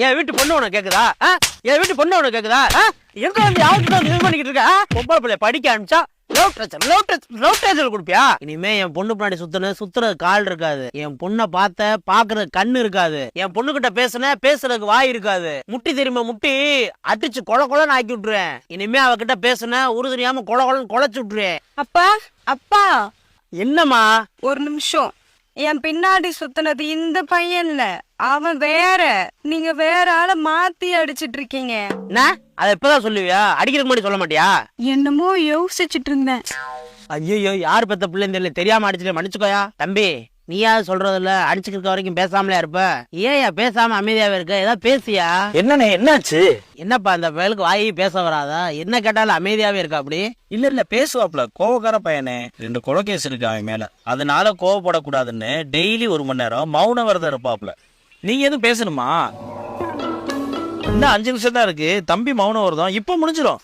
என் வீட்டு பொண்ணு உனக்கு கேக்குதா? என் வீட்டு பொண்ணு உனக்கு கேக்குதா? எங்க வந்து யாருக்கு இது பண்ணிக்கிட்டு இருக்க? பொம்பளை பிள்ளை படிக்க ஆரம்பிச்சா லவ் டேச்சர் கொடுப்பியா? இனிமே என் பொண்ணு பின்னாடி சுத்துறது கால் இருக்காது. என் பொண்ணை பாக்குறது கண்ணு இருக்காது. என் பொண்ணு கிட்ட பேசுறதுக்கு வாய் இருக்காது. முட்டி தெரியுமா முட்டி அடிச்சு கொலன்னு ஆக்கி விட்டுருவேன். இனிமே அவகிட்ட ஊரு தெரியாம கொலன்னு கொலைச்சு விட்டுருவேன். அப்பா அப்பா என்னம்மா? ஒரு நிமிஷம். என் பின்னாடி சுத்தினது இந்த பையன்ல, அவன் வேற. நீங்க வேற ஆளை மாத்தி அடிச்சிட்டு இருக்கீங்க. என்ன? அத இப்பதான் சொல்லுவியா? அடிக்கிறதுக்கு முன்னாடி சொல்ல மாட்டியா? என்னமோ யோசிச்சுட்டு இருந்தேன். ஐயோ, யாரு பெத்த பிள்ளைன்னு தெரியல, தெரியாம அடிச்சுட்டு மன்னிச்சுக்கோயா. தம்பி, நீயா சொல்றது இல்ல, அடிச்சுக்க வரைக்கும் பேசாமலே இருப்ப. ஏயா பேசாம அமைதியாவே இருக்க? ஏதாவது பேசியா? என்னண்ணே என்னாச்சு? என்னப்பா அந்த பயலுக்கு வாயி பேச வராதா? என்ன கேட்டாலும் அமைதியாவே இருக்கா? அப்படி இல்ல பேசுவாப்ல, கோவக்கார பையனே. 2 கொலை கேஸ் இருக்கு அவன் மேல. அதனால கோவப்படக்கூடாதுன்னு டெய்லி 1 மணி நேரம் மௌன விரதம் இருப்பாப்ல. நீங்க எதுவும் பேசணுமா? இன்னும் 5 நிமிஷம் தான் இருக்கு. தம்பி மௌன விரதம் இப்ப முடிஞ்சிடும்.